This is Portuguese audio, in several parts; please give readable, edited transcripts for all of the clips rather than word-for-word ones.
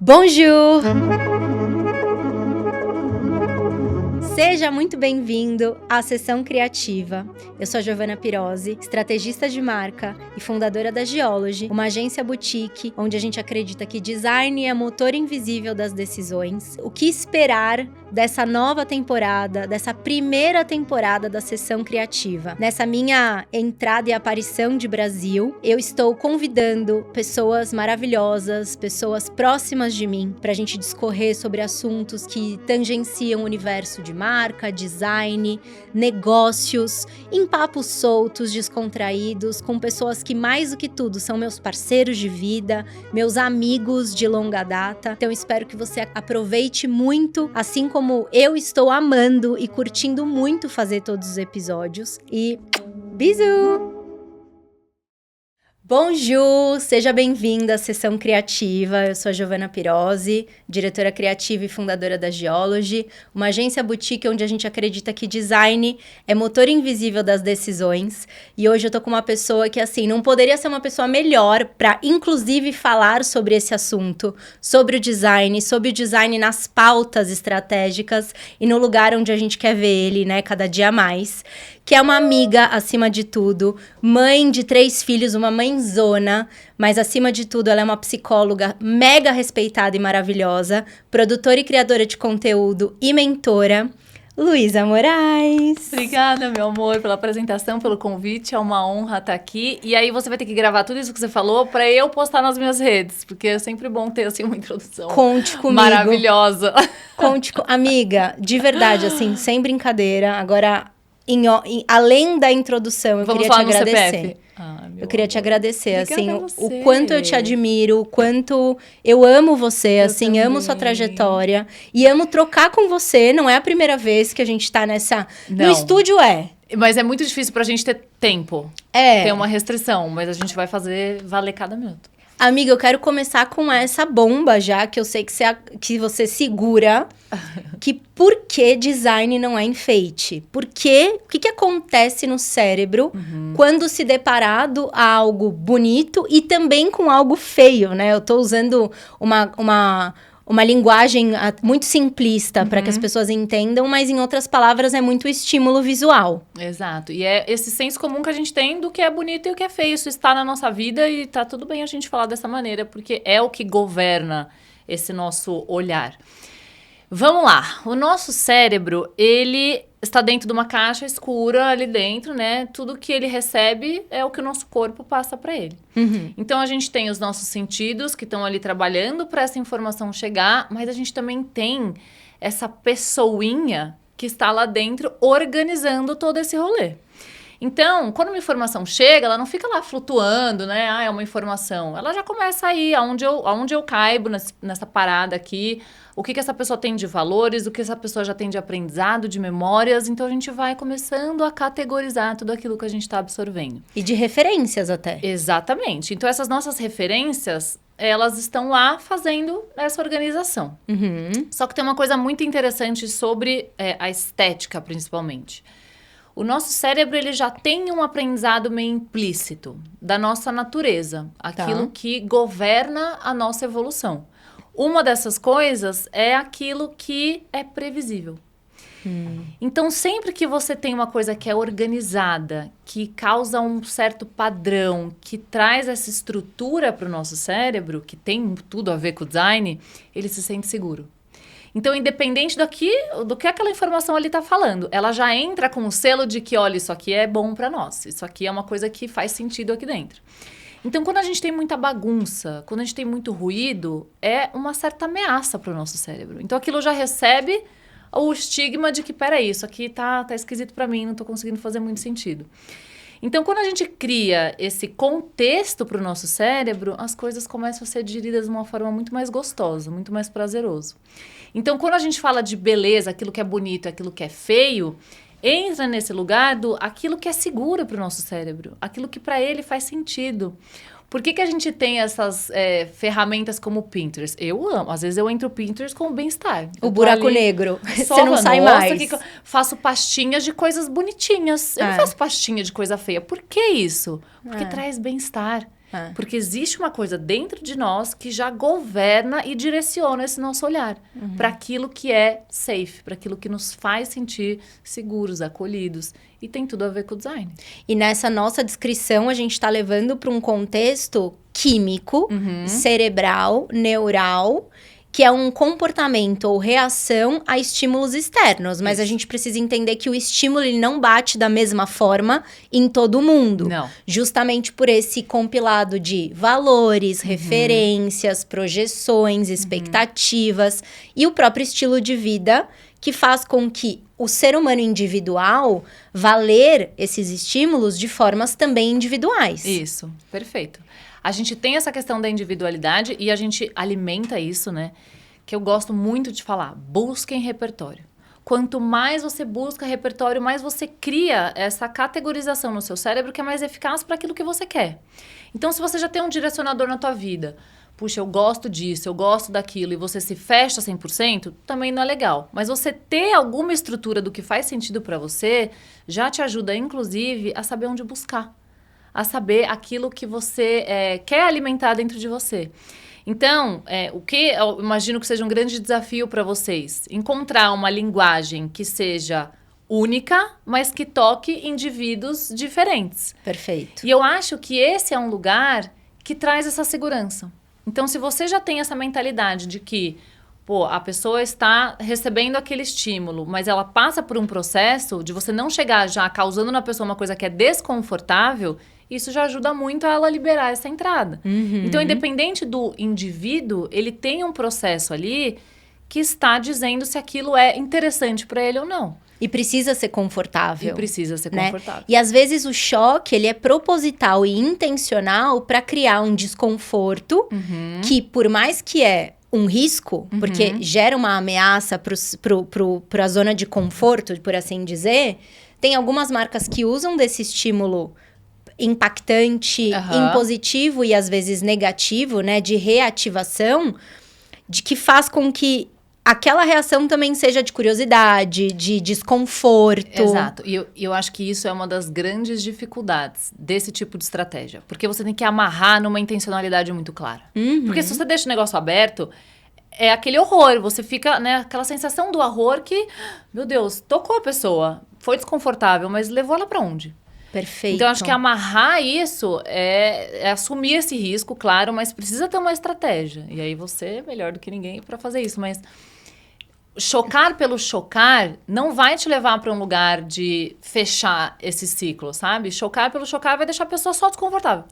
Bonjour! Seja muito bem-vindo à Sessão Criativa. Eu sou a Giovanna Pirozzi, estrategista de marca e fundadora da Geology, uma agência boutique onde a gente acredita que design é motor invisível das decisões. O que esperar dessa nova temporada, dessa primeira temporada da Sessão Criativa? Nessa minha entrada e aparição de Brasil, eu estou convidando pessoas maravilhosas, pessoas próximas de mim, para a gente discorrer sobre assuntos que tangenciam o universo de marca, design, negócios, em papos soltos, descontraídos, com pessoas que mais do que tudo são meus parceiros de vida, meus amigos de longa data. Então espero que você aproveite muito, assim como eu estou amando e curtindo muito fazer todos os episódios. E bisous! Bonjour! Seja bem-vinda à Sessão Criativa. Eu sou a Giovanna Pirozzi, diretora criativa e fundadora da Geology, uma agência boutique onde a gente acredita que design é motor invisível das decisões. E hoje eu tô com uma pessoa que, assim, não poderia ser uma pessoa melhor para, inclusive, falar sobre esse assunto, sobre o design nas pautas estratégicas e no lugar onde a gente quer ver ele, né, cada dia mais. Que é uma amiga, acima de tudo, mãe de 3 filhos, uma mãezona, mas acima de tudo ela é uma psicóloga mega respeitada e maravilhosa, produtora e criadora de conteúdo e mentora, Luísa Moraes. Obrigada, meu amor, pela apresentação, pelo convite, é uma honra estar aqui. E aí você vai ter que gravar tudo isso que você falou para eu postar nas minhas redes, porque é sempre bom ter, assim, uma introdução. Conte comigo. Maravilhosa. Amiga, de verdade, assim, sem brincadeira, agora... além da introdução, eu Vamos queria te falar agradecer. No CPF. Eu queria te agradecer, assim, você. o quanto eu te admiro, o quanto eu amo você, assim, também. amo sua trajetória e amo trocar com você. Não é a primeira vez que a gente tá nessa... Não. No estúdio Mas é muito difícil pra gente ter tempo. Tem uma restrição, mas a gente vai fazer valer cada minuto. Amiga, eu quero começar com essa bomba já, que eu sei que você segura, que por que design não é enfeite? O que acontece no cérebro quando se deparado a algo bonito e também com algo feio, né? Eu tô usando uma linguagem muito simplista para que as pessoas entendam, mas em outras palavras é muito estímulo visual. Exato. E é esse senso comum que a gente tem do que é bonito e o que é feio. Isso está na nossa vida e tá tudo bem a gente falar dessa maneira, porque é o que governa esse nosso olhar. Vamos lá. O nosso cérebro, ele está dentro de uma caixa escura ali dentro, né? Tudo que ele recebe é o que o nosso corpo passa para ele. Então, a gente tem os nossos sentidos que estão ali trabalhando para essa informação chegar, mas a gente também tem essa pessoinha que está lá dentro organizando todo esse rolê. Então, quando uma informação chega, ela não fica lá flutuando, né? Ah, é uma informação. Ela já começa aí, aonde eu caibo nessa parada aqui, o que essa pessoa tem de valores, o que essa pessoa já tem de aprendizado, de memórias. Então, a gente vai começando a categorizar tudo aquilo que a gente está absorvendo. E de referências até. Exatamente. Então, essas nossas referências, elas estão lá fazendo essa organização. Só que tem uma coisa muito interessante sobre a estética, principalmente. O nosso cérebro, ele já tem um aprendizado meio implícito da nossa natureza. Aquilo que governa a nossa evolução. Uma dessas coisas é aquilo que é previsível. Então, sempre que você tem uma coisa que é organizada, que causa um certo padrão, que traz essa estrutura para o nosso cérebro, que tem tudo a ver com o design, ele se sente seguro. Então, independente do que aquela informação ali está falando, ela já entra com o selo de que, olha, isso aqui é bom para nós. Isso aqui é uma coisa que faz sentido aqui dentro. Então, quando a gente tem muita bagunça, quando a gente tem muito ruído, é uma certa ameaça para o nosso cérebro. Então, aquilo já recebe o estigma de que, peraí, isso aqui tá esquisito para mim, não estou conseguindo fazer muito sentido. Então, quando a gente cria esse contexto para o nosso cérebro, as coisas começam a ser digeridas de uma forma muito mais gostosa, muito mais prazeroso. Então, quando a gente fala de beleza, aquilo que é bonito, aquilo que é feio, entra nesse lugar do aquilo que é seguro para o nosso cérebro, aquilo que para ele faz sentido. Por que a gente tem essas ferramentas como o Pinterest? Eu amo. Às vezes eu entro no Pinterest com o bem-estar. O buraco negro. Você não sai mais. Faço pastinhas de coisas bonitinhas. Eu não faço pastinha de coisa feia. Por que isso? Porque traz bem-estar. Porque existe uma coisa dentro de nós que já governa e direciona esse nosso olhar para aquilo que é safe, para aquilo que nos faz sentir seguros, acolhidos. E tem tudo a ver com o design. E nessa nossa descrição, a gente está levando para um contexto químico, cerebral, neural, que é um comportamento ou reação a estímulos externos. Mas a gente precisa entender que o estímulo ele não bate da mesma forma em todo mundo. Não. Justamente por esse compilado de valores, referências, projeções, expectativas e o próprio estilo de vida que faz com que o ser humano individual vá ler esses estímulos de formas também individuais. Isso, perfeito. A gente tem essa questão da individualidade e a gente alimenta isso, né? Que eu gosto muito de falar. Busquem repertório. Quanto mais você busca repertório, mais você cria essa categorização no seu cérebro que é mais eficaz para aquilo que você quer. Então, se você já tem um direcionador na tua vida, puxa, eu gosto disso, eu gosto daquilo, e você se fecha 100%, também não é legal. Mas você ter alguma estrutura do que faz sentido para você já te ajuda, inclusive, a saber onde buscar. A saber aquilo que você quer alimentar dentro de você. Então, o que eu imagino que seja um grande desafio para vocês? Encontrar uma linguagem que seja única, mas que toque indivíduos diferentes. Perfeito. E eu acho que esse é um lugar que traz essa segurança. Então, se você já tem essa mentalidade de que a pessoa está recebendo aquele estímulo, mas ela passa por um processo de você não chegar já causando na pessoa uma coisa que é desconfortável, isso já ajuda muito a ela liberar essa entrada. Então, independente do indivíduo, ele tem um processo ali que está dizendo se aquilo é interessante para ele ou não. E precisa ser confortável. Né? E às vezes o choque, ele é proposital e intencional para criar um desconforto que, por mais que é um risco, porque gera uma ameaça para a zona de conforto, por assim dizer, tem algumas marcas que usam desse estímulo impactante, impositivo e às vezes negativo, né, de reativação, de que faz com que aquela reação também seja de curiosidade, de desconforto. Exato. E eu acho que isso é uma das grandes dificuldades desse tipo de estratégia. Porque você tem que amarrar numa intencionalidade muito clara. Porque se você deixa o negócio aberto, é aquele horror. Você fica, né, aquela sensação do horror que, meu Deus, tocou a pessoa. Foi desconfortável, mas levou ela pra onde? Perfeito. Então, acho que amarrar isso é assumir esse risco, claro, mas precisa ter uma estratégia. E aí você é melhor do que ninguém para fazer isso. Mas chocar pelo chocar não vai te levar para um lugar de fechar esse ciclo, sabe? Chocar pelo chocar vai deixar a pessoa só desconfortável.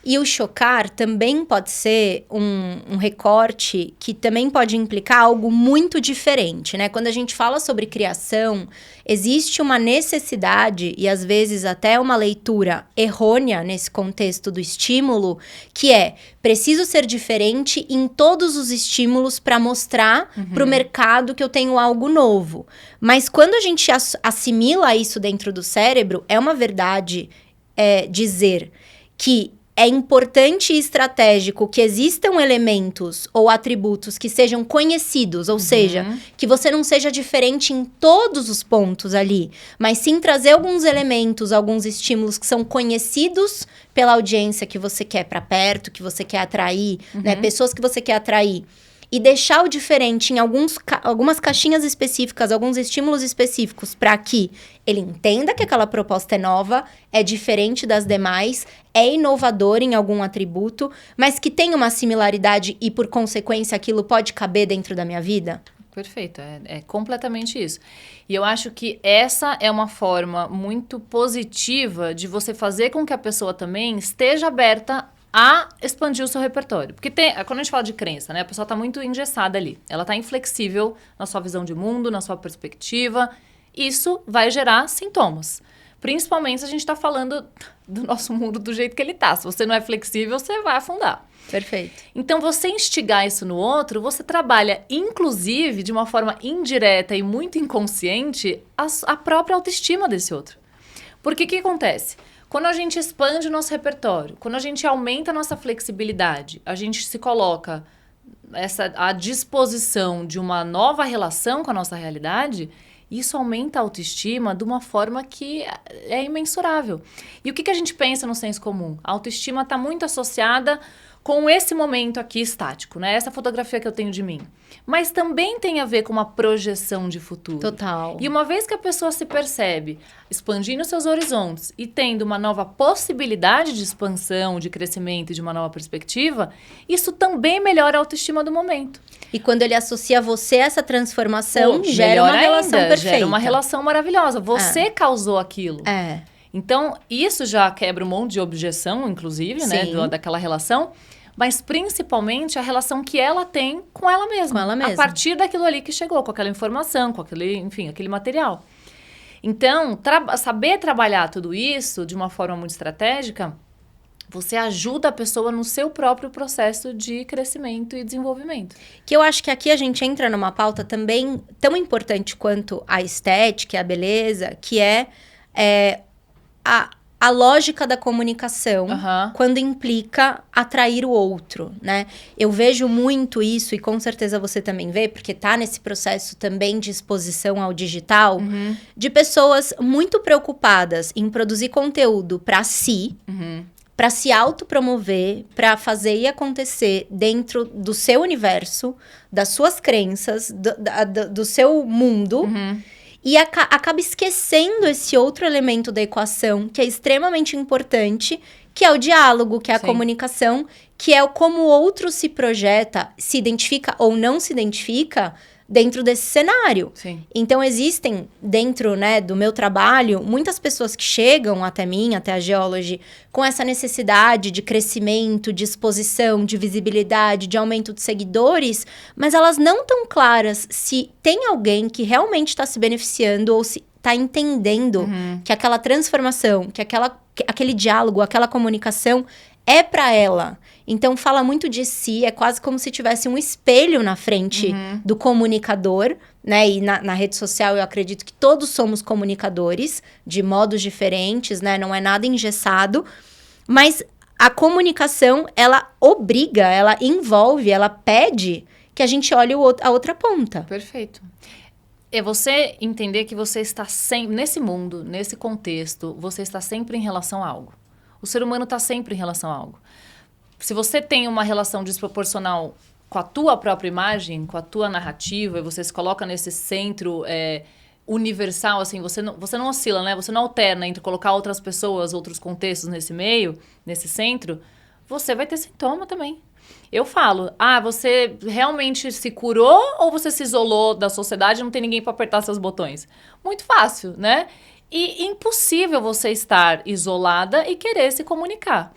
E o chocar também pode ser um recorte que também pode implicar algo muito diferente, né? Quando a gente fala sobre criação, existe uma necessidade e às vezes até uma leitura errônea nesse contexto do estímulo, que é preciso ser diferente em todos os estímulos para mostrar para o mercado que eu tenho algo novo. Mas quando a gente assimila isso dentro do cérebro, é uma verdade dizer que é importante e estratégico que existam elementos ou atributos que sejam conhecidos, ou seja, que você não seja diferente em todos os pontos ali, mas sim trazer alguns elementos, alguns estímulos que são conhecidos pela audiência que você quer para perto, que você quer atrair, né, pessoas que você quer atrair. E deixar o diferente em algumas caixinhas específicas, alguns estímulos específicos, para que ele entenda que aquela proposta é nova, é diferente das demais, é inovador em algum atributo, mas que tem uma similaridade e, por consequência, aquilo pode caber dentro da minha vida? Perfeito, é completamente isso. E eu acho que essa é uma forma muito positiva de você fazer com que a pessoa também esteja aberta a expandir o seu repertório. Porque quando a gente fala de crença, né? A pessoa está muito engessada ali. Ela está inflexível na sua visão de mundo, na sua perspectiva. Isso vai gerar sintomas. Principalmente se a gente está falando do nosso mundo do jeito que ele está. Se você não é flexível, você vai afundar. Perfeito. Então, você instigar isso no outro, você trabalha, inclusive, de uma forma indireta e muito inconsciente, a própria autoestima desse outro. Porque o que acontece? Quando a gente expande o nosso repertório, quando a gente aumenta a nossa flexibilidade, a gente se coloca à disposição de uma nova relação com a nossa realidade, Isso aumenta a autoestima de uma forma que é imensurável. E o que a gente pensa no senso comum? A autoestima está muito associada com esse momento aqui estático, né? Essa fotografia que eu tenho de mim. Mas também tem a ver com uma projeção de futuro. Total. E uma vez que a pessoa se percebe expandindo seus horizontes e tendo uma nova possibilidade de expansão, de crescimento e de uma nova perspectiva, isso também melhora a autoestima do momento. E quando ele associa você a essa transformação, gera uma relação perfeita. Gera uma relação maravilhosa. Você causou aquilo. Então, isso já quebra um monte de objeção, inclusive, né? Daquela relação. Mas, principalmente, a relação que ela tem com ela mesma. Com ela mesma. A partir daquilo ali que chegou, com aquela informação, com aquele, enfim, aquele material. Então, saber trabalhar tudo isso de uma forma muito estratégica, você ajuda a pessoa no seu próprio processo de crescimento e desenvolvimento. Que eu acho que aqui a gente entra numa pauta também tão importante quanto a estética e a beleza, que é a lógica da comunicação, quando implica atrair o outro, né? Eu vejo muito isso, e com certeza você também vê, porque tá nesse processo também de exposição ao digital, de pessoas muito preocupadas em produzir conteúdo para si, para se autopromover, para fazer e acontecer dentro do seu universo, das suas crenças, do seu mundo. E acaba esquecendo esse outro elemento da equação, que é extremamente importante, que é o diálogo, que é a comunicação, que é como o outro se projeta, se identifica ou não se identifica dentro desse cenário. Então, existem dentro, né, do meu trabalho, muitas pessoas que chegam até mim, até a Geology, com essa necessidade de crescimento, de exposição, de visibilidade, de aumento de seguidores, mas elas não estão claras se tem alguém que realmente está se beneficiando ou se está entendendo que aquela transformação, que aquele diálogo, aquela comunicação é para ela. Então, fala muito de si, é quase como se tivesse um espelho na frente do comunicador, né? E na rede social, eu acredito que todos somos comunicadores, de modos diferentes, né? Não é nada engessado. Mas a comunicação, ela obriga, ela envolve, ela pede que a gente olhe a outra ponta. Perfeito. É você entender que você está sempre, nesse mundo, nesse contexto, você está sempre em relação a algo. O ser humano está sempre em relação a algo. Se você tem uma relação desproporcional com a tua própria imagem, com a tua narrativa, e você se coloca nesse centro universal, assim, você não oscila, né? Você não alterna entre colocar outras pessoas, outros contextos nesse meio, nesse centro, você vai ter sintoma também. Eu falo, você realmente se curou ou você se isolou da sociedade e não tem ninguém para apertar seus botões? Muito fácil, né? E impossível você estar isolada e querer se comunicar.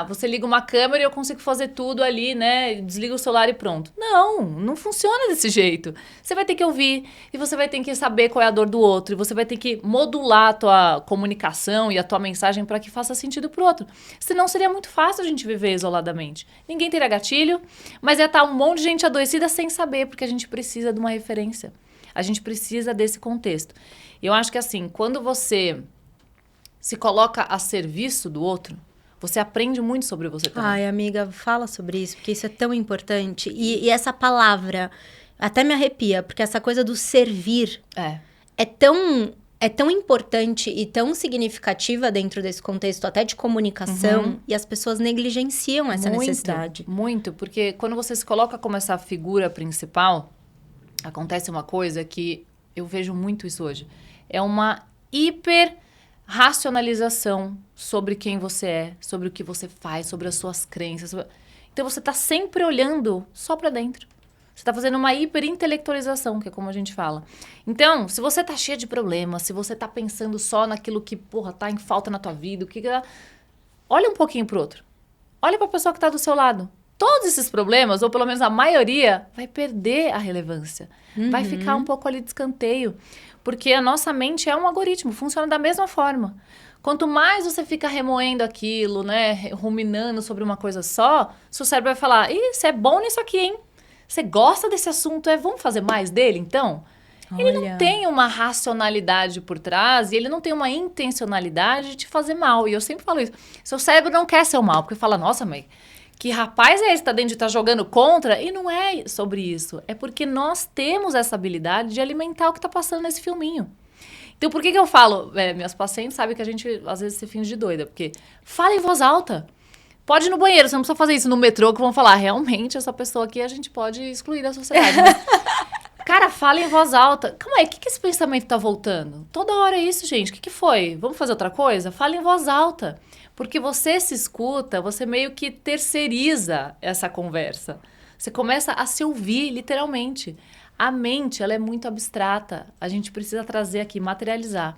Você liga uma câmera e eu consigo fazer tudo ali, né? Desliga o celular e pronto. Não funciona desse jeito. Você vai ter que ouvir e você vai ter que saber qual é a dor do outro. E você vai ter que modular a tua comunicação e a tua mensagem para que faça sentido pro outro. Senão seria muito fácil a gente viver isoladamente. Ninguém teria gatilho, mas ia estar um monte de gente adoecida sem saber, porque a gente precisa de uma referência. A gente precisa desse contexto. E eu acho que assim, quando você se coloca a serviço do outro, você aprende muito sobre você também. Ai, amiga, fala sobre isso, porque isso é tão importante. E essa palavra até me arrepia, porque essa coisa do servir é tão importante e tão significativa dentro desse contexto até de comunicação, e as pessoas negligenciam essa necessidade. Muito, porque quando você se coloca como essa figura principal, acontece uma coisa que eu vejo muito isso hoje. É uma hiper-racionalização sobre quem você é, sobre o que você faz, sobre as suas crenças. Então, você está sempre olhando só para dentro. Você está fazendo uma hiperintelectualização, que é como a gente fala. Então, se você está cheia de problemas, se você está pensando só naquilo que, tá em falta na tua vida, olha um pouquinho pro outro. Olha para a pessoa que está do seu lado. Todos esses problemas, ou pelo menos a maioria, vai perder a relevância. Vai ficar um pouco ali de escanteio. Porque a nossa mente é um algoritmo, funciona da mesma forma. Quanto mais você fica remoendo aquilo, né, ruminando sobre uma coisa só, seu cérebro vai falar, você é bom nisso aqui, hein? Você gosta desse assunto, vamos fazer mais dele, então? Olha. Ele não tem uma racionalidade por trás e ele não tem uma intencionalidade de te fazer mal. E eu sempre falo isso. Seu cérebro não quer ser o mal, porque fala, nossa, mãe, Que rapaz é esse que tá dentro de tá jogando contra? E não é sobre isso. É porque nós temos essa habilidade de alimentar o que tá passando nesse filminho. Então, por que eu falo? Minhas pacientes sabem que a gente, às vezes, se finge de doida. Porque fala em voz alta. Pode ir no banheiro, você não precisa fazer isso no metrô, que vão falar, realmente, essa pessoa aqui a gente pode excluir da sociedade. Mas, cara, fala em voz alta. Calma aí, o que esse pensamento tá voltando? Toda hora é isso, gente. O que foi? Vamos fazer outra coisa? Fala em voz alta. Porque você se escuta, você meio que terceiriza essa conversa. Você começa a se ouvir, literalmente. A mente, ela é muito abstrata. A gente precisa trazer aqui, materializar.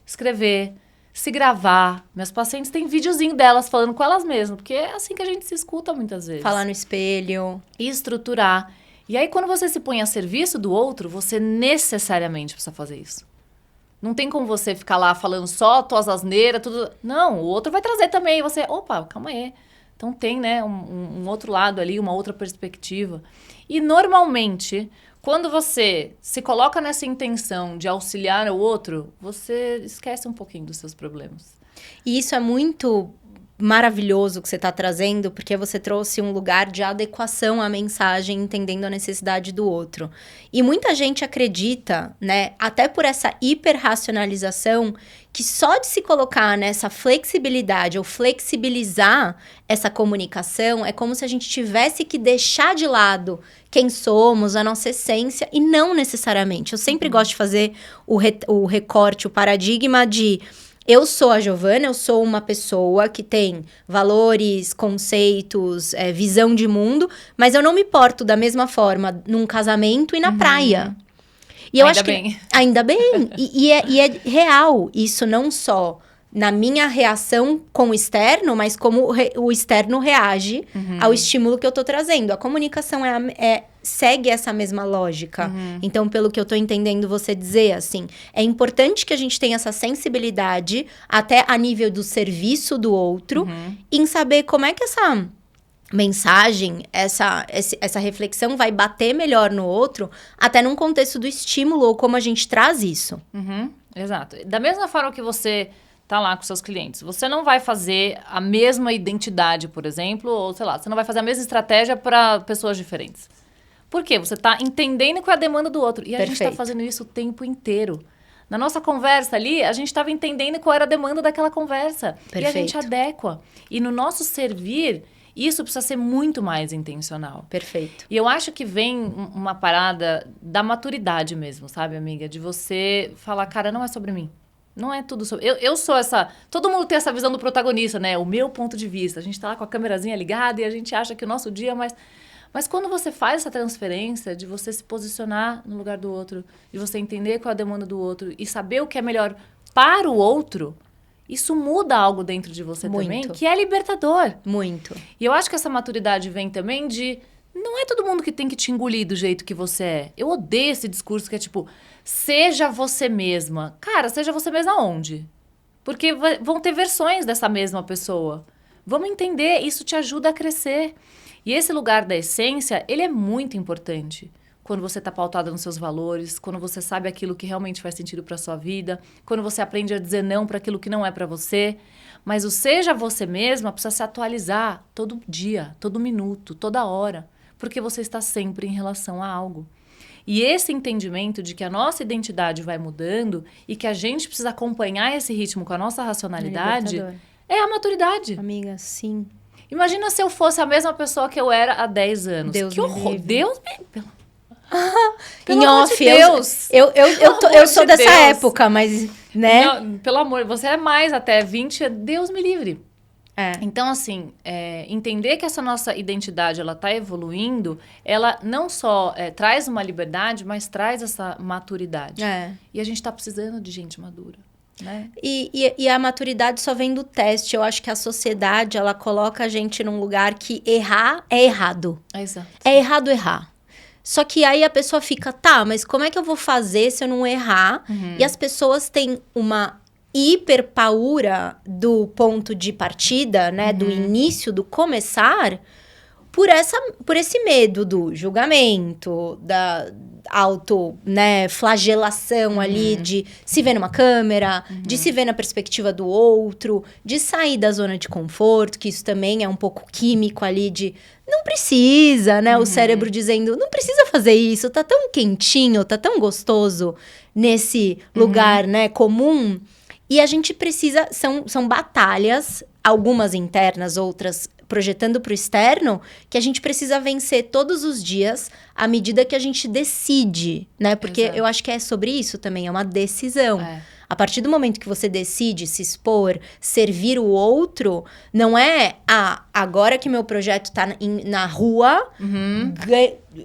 Escrever, se gravar. Minhas pacientes têm videozinho delas falando com elas mesmas. Porque é assim que a gente se escuta muitas vezes. Falar no espelho. E estruturar. E aí, quando você se põe a serviço do outro, você necessariamente precisa fazer isso. Não tem como você ficar lá falando só tuas asneiras, tudo. Não, o outro vai trazer também. Você, opa, calma aí. Então tem, né, um outro lado ali, uma outra perspectiva. E normalmente, quando você se coloca nessa intenção de auxiliar o outro, você esquece um pouquinho dos seus problemas. E isso é muito maravilhoso que você está trazendo, porque você trouxe um lugar de adequação à mensagem, entendendo a necessidade do outro. E muita gente acredita, né, até por essa hiperracionalização, que só de se colocar nessa flexibilidade ou flexibilizar essa comunicação é como se a gente tivesse que deixar de lado quem somos, a nossa essência, e não necessariamente. Eu sempre gosto de fazer o recorte, o paradigma de... Eu sou a Giovana, eu sou uma pessoa que tem valores, conceitos, visão de mundo, mas eu não me porto da mesma forma num casamento e na praia. E eu ainda acho bem. Que ainda bem. E é real isso, não só na minha reação com o externo, mas como o externo reage ao estímulo que eu tô trazendo. A comunicação segue essa mesma lógica. Então, pelo que eu tô entendendo você dizer, assim, é importante que a gente tenha essa sensibilidade até a nível do serviço do outro, em saber como é que essa mensagem, essa reflexão vai bater melhor no outro, até num contexto do estímulo, ou como a gente traz isso. Exato. Da mesma forma que você tá lá com seus clientes, você não vai fazer a mesma identidade, por exemplo, ou sei lá, você não vai fazer a mesma estratégia para pessoas diferentes. Por quê? Você está entendendo qual é a demanda do outro. E a gente está fazendo isso o tempo inteiro. Na nossa conversa ali, a gente estava entendendo qual era a demanda daquela conversa. Perfeito. E a gente adequa. E no nosso servir, isso precisa ser muito mais intencional. Perfeito. E eu acho que vem uma parada da maturidade mesmo, sabe, amiga? De você falar, cara, não é sobre mim. Não é tudo sobre... Eu sou essa... Todo mundo tem essa visão do protagonista, né? O meu ponto de vista. A gente tá lá com a câmerazinha ligada e a gente acha que o nosso dia é mais... Mas quando você faz essa transferência de você se posicionar no lugar do outro, de você entender qual é a demanda do outro e saber o que é melhor para o outro, isso muda algo dentro de você também, que é libertador. Muito. E eu acho que essa maturidade vem também de... Não é todo mundo que tem que te engolir do jeito que você é. Eu odeio esse discurso que é tipo, seja você mesma. Cara, seja você mesma onde? Porque vão ter versões dessa mesma pessoa. Vamos entender, isso te ajuda a crescer. E esse lugar da essência, ele é muito importante. Quando você está pautada nos seus valores, quando você sabe aquilo que realmente faz sentido para sua vida, quando você aprende a dizer não para aquilo que não é para você. Mas o seja você mesma precisa se atualizar todo dia, todo minuto, toda hora, porque você está sempre em relação a algo. E esse entendimento de que a nossa identidade vai mudando e que a gente precisa acompanhar esse ritmo com a nossa racionalidade é a maturidade. Amiga, sim. Imagina se eu fosse a mesma pessoa que eu era há 10 anos. Deus que horror. Livre. Deus me... Em off, Deus. Eu sou dessa época, mas, né? Pelo amor, você é mais até 20, Deus me livre. É. Então, assim, entender que essa nossa identidade, ela tá evoluindo, ela não só traz uma liberdade, mas traz essa maturidade. E a gente tá precisando de gente madura. Né? E a maturidade só vem do teste. Eu acho que a sociedade, ela coloca a gente num lugar que errar é errado. Exato. É errado errar. Só que aí a pessoa fica, tá, mas como é que eu vou fazer se eu não errar? E as pessoas têm uma hiperpaura do ponto de partida, né? Do início, do começar, por esse medo do julgamento, da flagelação ali, de se ver numa câmera, de se ver na perspectiva do outro, de sair da zona de conforto, que isso também é um pouco químico ali de não precisa, né? O cérebro dizendo, não precisa fazer isso, tá tão quentinho, tá tão gostoso nesse lugar, né, comum. E a gente precisa, são batalhas, algumas internas, outras projetando para o externo, que a gente precisa vencer todos os dias à medida que a gente decide, né? Porque eu acho que é sobre isso também, é uma decisão. A partir do momento que você decide se expor, servir o outro, não é, agora que meu projeto tá na rua,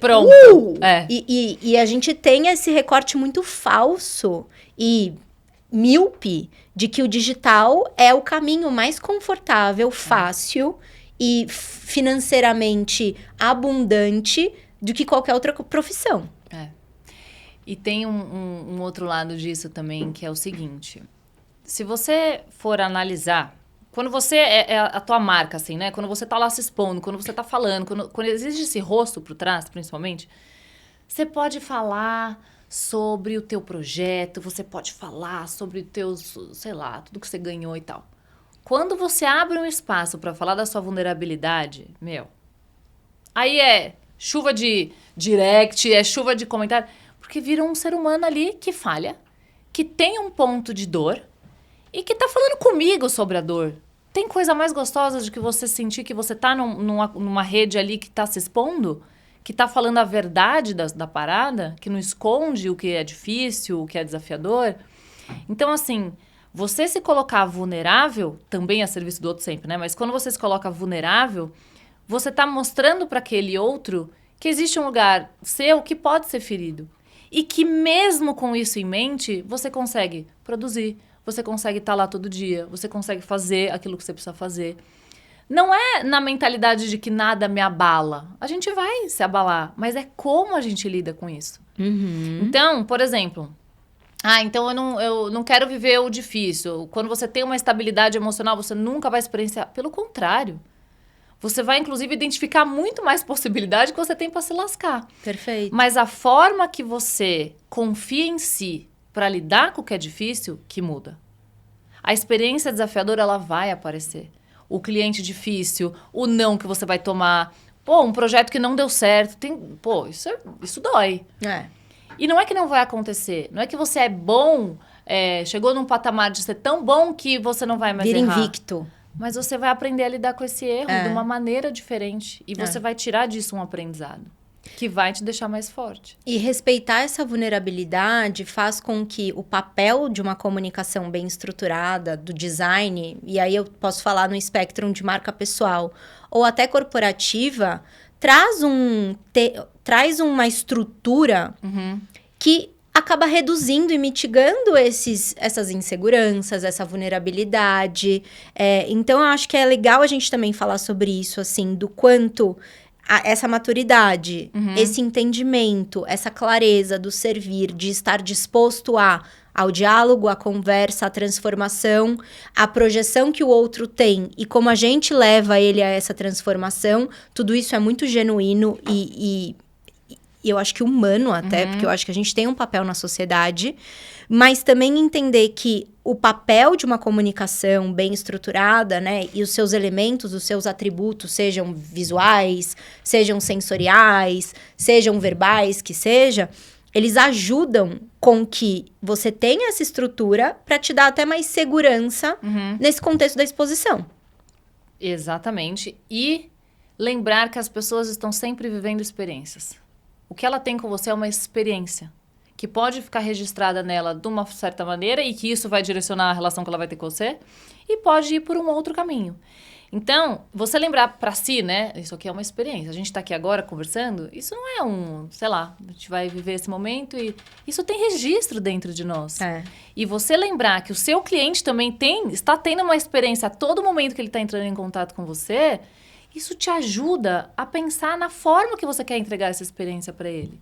pronto. E a gente tem esse recorte muito falso e míope de que o digital é o caminho mais confortável, fácil e financeiramente abundante do que qualquer outra profissão. E tem um outro lado disso também, que é o seguinte. Se você for analisar, quando você é a tua marca, assim, né? Quando você tá lá se expondo, quando você tá falando, quando existe esse rosto por trás, principalmente, você pode falar sobre o teu projeto, você pode falar sobre os teus, sei lá, tudo que você ganhou e tal. Quando você abre um espaço para falar da sua vulnerabilidade, aí é chuva de direct, é chuva de comentário, porque vira um ser humano ali que falha, que tem um ponto de dor e que tá falando comigo sobre a dor. Tem coisa mais gostosa de que você sentir que você tá numa rede ali que tá se expondo, que tá falando a verdade da parada, que não esconde o que é difícil, o que é desafiador. Então, assim, você se colocar vulnerável, também a serviço do outro sempre, né? Mas quando você se coloca vulnerável, você tá mostrando para aquele outro que existe um lugar seu que pode ser ferido. E que mesmo com isso em mente, você consegue produzir, você consegue estar lá todo dia, você consegue fazer aquilo que você precisa fazer. Não é na mentalidade de que nada me abala. A gente vai se abalar, mas é como a gente lida com isso. Então, por exemplo, então eu não quero viver o difícil. Quando você tem uma estabilidade emocional, você nunca vai experienciar. Pelo contrário. Você vai, inclusive, identificar muito mais possibilidade que você tem para se lascar. Perfeito. Mas a forma que você confia em si para lidar com o que é difícil, que muda. A experiência desafiadora, ela vai aparecer. O cliente difícil, o não que você vai tomar. Um projeto que não deu certo. Isso dói. E não é que não vai acontecer. Não é que você é bom, chegou num patamar de ser tão bom que você não vai mais errar. Vira invicto. Mas você vai aprender a lidar com esse erro de uma maneira diferente. E você vai tirar disso um aprendizado que vai te deixar mais forte. E respeitar essa vulnerabilidade faz com que o papel de uma comunicação bem estruturada, do design, e aí eu posso falar no espectro de marca pessoal, ou até corporativa, traz uma estrutura que acaba reduzindo e mitigando essas inseguranças, essa vulnerabilidade. Então, eu acho que é legal a gente também falar sobre isso, assim, do quanto essa maturidade, esse entendimento, essa clareza do servir, de estar disposto ao diálogo, à conversa, à transformação, à projeção que o outro tem e como a gente leva ele a essa transformação, tudo isso é muito genuíno e eu acho que humano até, porque eu acho que a gente tem um papel na sociedade, mas também entender que o papel de uma comunicação bem estruturada, né, e os seus elementos, os seus atributos, sejam visuais, sejam sensoriais, sejam verbais, que seja, eles ajudam com que você tenha essa estrutura para te dar até mais segurança nesse contexto da exposição. Exatamente. E lembrar que as pessoas estão sempre vivendo experiências. O que ela tem com você é uma experiência que pode ficar registrada nela de uma certa maneira e que isso vai direcionar a relação que ela vai ter com você e pode ir por um outro caminho. Então, você lembrar pra si, né? Isso aqui é uma experiência. A gente tá aqui agora conversando, isso não é sei lá, a gente vai viver esse momento e isso tem registro dentro de nós. E você lembrar que o seu cliente também está tendo uma experiência a todo momento que ele tá entrando em contato com você, isso te ajuda a pensar na forma que você quer entregar essa experiência para ele.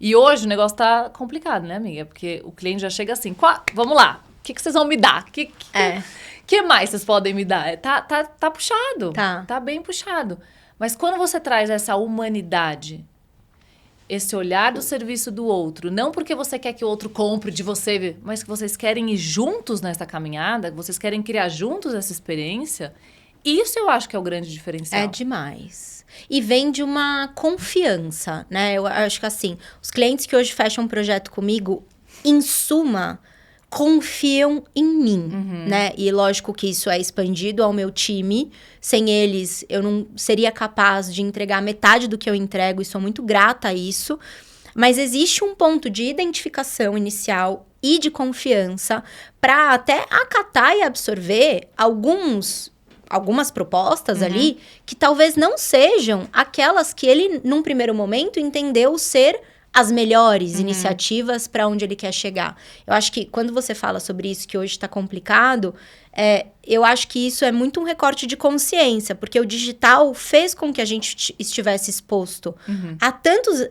E hoje o negócio tá complicado, né, amiga? Porque o cliente já chega assim, vamos lá, o que vocês vão me dar? Que mais vocês podem me dar? Tá puxado, tá bem puxado. Mas quando você traz essa humanidade, esse olhar do serviço do outro, não porque você quer que o outro compre de você, mas que vocês querem ir juntos nessa caminhada, que vocês querem criar juntos essa experiência, isso eu acho que é o grande diferencial. É demais. E vem de uma confiança, né? Eu acho que assim, os clientes que hoje fecham um projeto comigo, em suma, confiam em mim, né? E lógico que isso é expandido ao meu time. Sem eles, eu não seria capaz de entregar metade do que eu entrego e sou muito grata a isso. Mas existe um ponto de identificação inicial e de confiança para até acatar e absorver algumas propostas ali que talvez não sejam aquelas que ele, num primeiro momento, entendeu ser as melhores iniciativas para onde ele quer chegar. Eu acho que quando você fala sobre isso, que hoje está complicado, eu acho que isso é muito um recorte de consciência, porque o digital fez com que a gente estivesse exposto a tantos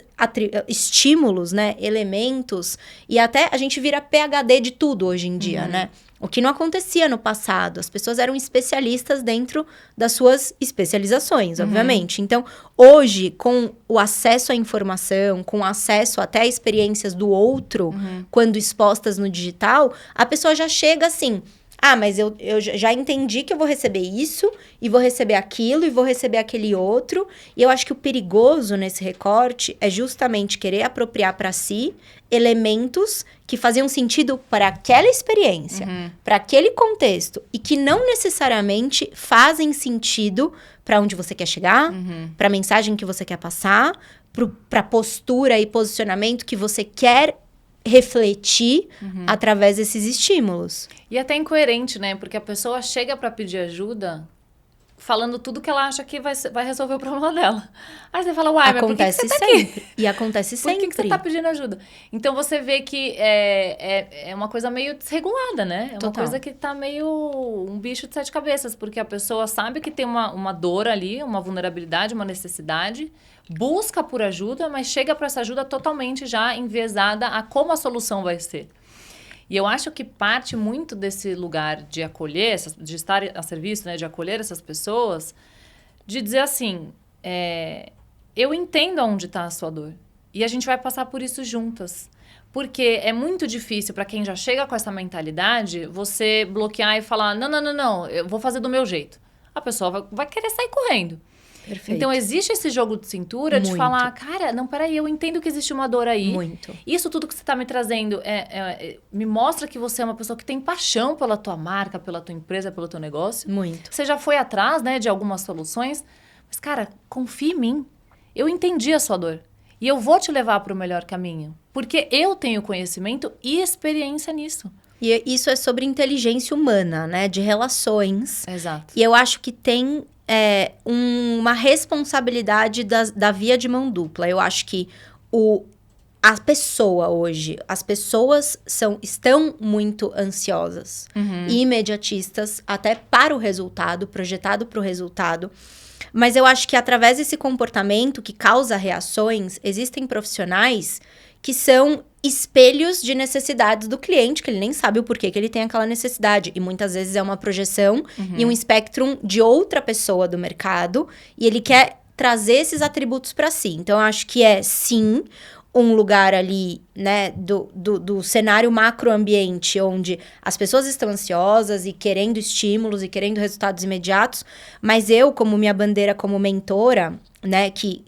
estímulos, né, elementos, e até a gente vira PhD de tudo hoje em dia, né? O que não acontecia no passado. As pessoas eram especialistas dentro das suas especializações, obviamente. Então, hoje, com o acesso à informação, com o acesso até a experiências do outro, quando expostas no digital, a pessoa já chega assim... Ah, mas eu já entendi que eu vou receber isso, e vou receber aquilo, e vou receber aquele outro. E eu acho que o perigoso nesse recorte é justamente querer apropriar para si elementos que faziam sentido para aquela experiência, para aquele contexto, e que não necessariamente fazem sentido para onde você quer chegar, para a mensagem que você quer passar, para a postura e posicionamento que você quer refletir através desses estímulos. E até incoerente, né? Porque a pessoa chega para pedir ajuda falando tudo que ela acha que vai resolver o problema dela. Aí você fala, uai, mas por que você tá aqui? E acontece sempre. Por que você tá pedindo ajuda? Então você vê que é uma coisa meio desregulada, né? É uma coisa que tá meio um bicho de 7 cabeças, porque a pessoa sabe que tem uma dor ali, uma vulnerabilidade, uma necessidade, busca por ajuda, mas chega para essa ajuda totalmente já enviesada a como a solução vai ser. E eu acho que parte muito desse lugar de acolher, de estar a serviço, né, de acolher essas pessoas, de dizer assim, eu entendo onde está a sua dor. E a gente vai passar por isso juntas. Porque é muito difícil para quem já chega com essa mentalidade, você bloquear e falar, não, eu vou fazer do meu jeito. A pessoa vai querer sair correndo. Perfeito. Então, existe esse jogo de cintura de falar, cara, não, peraí, eu entendo que existe uma dor aí. Muito. Isso tudo que você está me trazendo me mostra que você é uma pessoa que tem paixão pela tua marca, pela tua empresa, pelo teu negócio. Muito. Você já foi atrás, né, de algumas soluções. Mas, cara, confia em mim. Eu entendi a sua dor. E eu vou te levar para o melhor caminho. Porque eu tenho conhecimento e experiência nisso. E isso é sobre inteligência humana, né? De relações. Exato. E eu acho que tem uma responsabilidade da via de mão dupla. Eu acho que a pessoa hoje, as pessoas estão muito ansiosas e imediatistas, até para o resultado, projetado para o resultado. Mas eu acho que através desse comportamento que causa reações, existem profissionais que são espelhos de necessidades do cliente, que ele nem sabe o porquê que ele tem aquela necessidade. E muitas vezes é uma projeção e um espectrum de outra pessoa do mercado, e ele quer trazer esses atributos para si. Então, eu acho que sim, um lugar ali, né, do cenário macroambiente, onde as pessoas estão ansiosas e querendo estímulos e querendo resultados imediatos, mas eu, como minha bandeira como mentora, né, que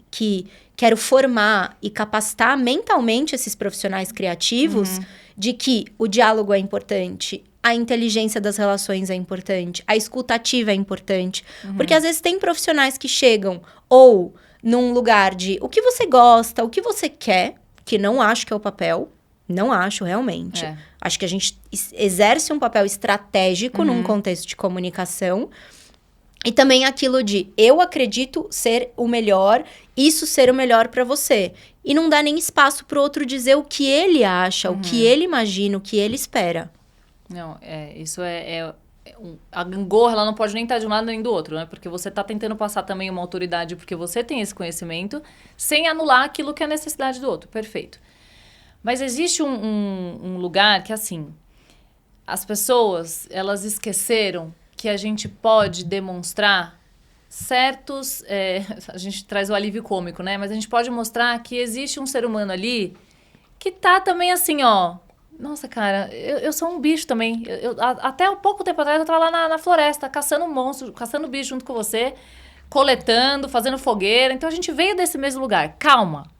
quero formar e capacitar mentalmente esses profissionais criativos de que o diálogo é importante, a inteligência das relações é importante, a escuta ativa é importante. Porque às vezes tem profissionais que chegam ou num lugar de o que você gosta, o que você quer, que não acho que é o papel, não acho realmente. Acho que a gente exerce um papel estratégico num contexto de comunicação. E também aquilo de, eu acredito ser o melhor, isso ser o melhor para você. E não dá nem espaço pro outro dizer o que ele acha, o que ele imagina, o que ele espera. Não, isso a gangorra, ela não pode nem estar de um lado nem do outro, né? Porque você tá tentando passar também uma autoridade, porque você tem esse conhecimento, sem anular aquilo que é a necessidade do outro. Perfeito. Mas existe um lugar que, assim, as pessoas, elas esqueceram que a gente pode demonstrar certos... a gente traz o alívio cômico, né? Mas a gente pode mostrar que existe um ser humano ali que tá também assim, ó... Nossa, cara, eu sou um bicho também. Até um pouco tempo atrás eu tava lá na floresta, caçando monstro, caçando bicho junto com você, coletando, fazendo fogueira. Então a gente veio desse mesmo lugar. Calma.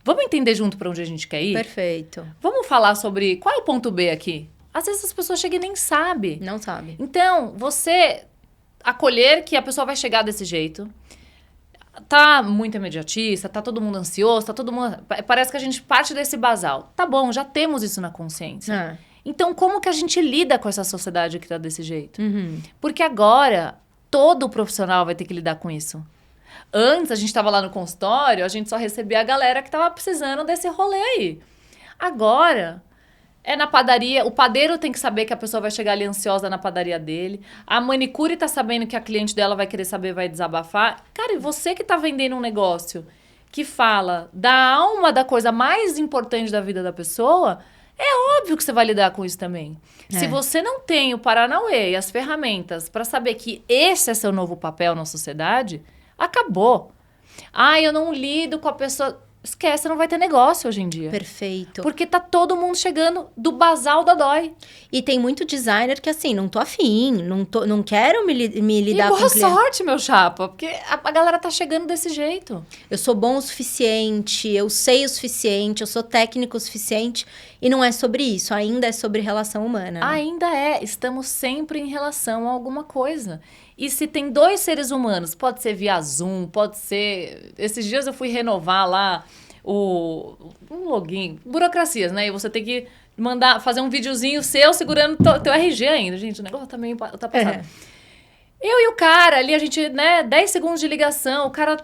Vamos entender junto pra onde a gente quer ir? Perfeito. Vamos falar sobre qual é o ponto B aqui? Às vezes as pessoas chegam e nem sabem. Não sabe. Então, você acolher que a pessoa vai chegar desse jeito... Tá muito imediatista, tá todo mundo ansioso, tá todo mundo... Parece que a gente parte desse basal. Tá bom, já temos isso na consciência. Então, como que a gente lida com essa sociedade que tá desse jeito? Porque agora, todo profissional vai ter que lidar com isso. Antes, a gente tava lá no consultório, a gente só recebia a galera que tava precisando desse rolê aí. Agora... É na padaria, o padeiro tem que saber que a pessoa vai chegar ali ansiosa na padaria dele. A manicure tá sabendo que a cliente dela vai querer saber, vai desabafar. Cara, e você que tá vendendo um negócio que fala da alma da coisa mais importante da vida da pessoa, é óbvio que você vai lidar com isso também. Se você não tem o Paranauê e as ferramentas para saber que esse é seu novo papel na sociedade, acabou. Eu não lido com a pessoa... Esquece, não vai ter negócio hoje em dia. Perfeito. Porque tá todo mundo chegando do basal da dói. E tem muito designer que assim, não tô afim, não quero me lidar com boa sorte, meu chapa, porque a galera tá chegando desse jeito. Eu sou bom o suficiente, eu sei o suficiente, eu sou técnico o suficiente. E não é sobre isso, ainda é sobre relação humana. Né? Ainda é. Estamos sempre em relação a alguma coisa. E se tem dois seres humanos, pode ser via Zoom, pode ser... Esses dias eu fui renovar lá um login, burocracias, né? E você tem que fazer um videozinho seu segurando teu RG ainda. Gente, o negócio tá meio passado. Eu e o cara ali, a gente, né, 10 segundos de ligação, o cara,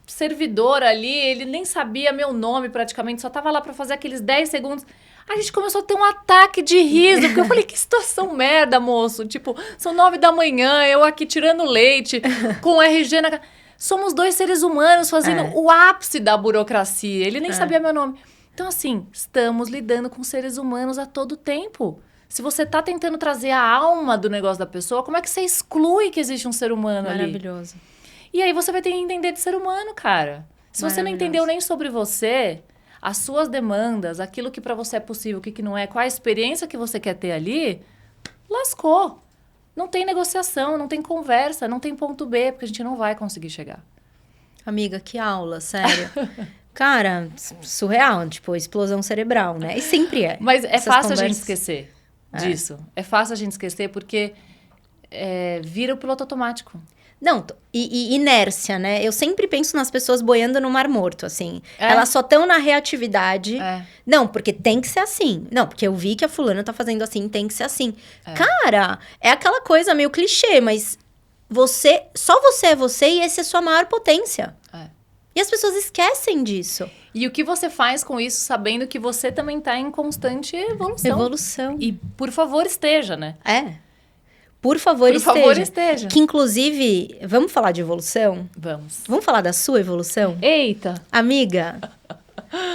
servidor ali, ele nem sabia meu nome praticamente, só tava lá pra fazer aqueles 10 segundos. A gente começou a ter um ataque de riso, porque eu falei, que situação merda, moço. Tipo, são 9 da manhã, eu aqui tirando leite, com o RG na... Somos dois seres humanos fazendo o ápice da burocracia. Ele nem sabia meu nome. Então, assim, estamos lidando com seres humanos a todo tempo. Se você tá tentando trazer a alma do negócio da pessoa, como é que você exclui que existe um ser humano ali? Maravilhoso. E aí você vai ter que entender de ser humano, cara. Se você não entendeu nem sobre você... As suas demandas, aquilo que para você é possível, o que não é, qual a experiência que você quer ter ali, lascou. Não tem negociação, não tem conversa, não tem ponto B, porque a gente não vai conseguir chegar. Amiga, que aula, sério. Cara, surreal, tipo, explosão cerebral, né? E sempre é. Mas é fácil a gente esquecer disso. É fácil a gente esquecer porque vira o piloto automático. Não, e inércia, né? Eu sempre penso nas pessoas boiando no Mar Morto, assim. Elas só estão na reatividade. Não, porque tem que ser assim. Não, porque eu vi que a fulana tá fazendo assim, tem que ser assim. Cara, é aquela coisa meio clichê, mas só você é você e essa é a sua maior potência. E as pessoas esquecem disso. E o que você faz com isso, sabendo que você também tá em constante evolução. E, por favor, esteja, né? Por favor, esteja. Que, inclusive, vamos falar de evolução? Vamos falar da sua evolução? Eita! Amiga,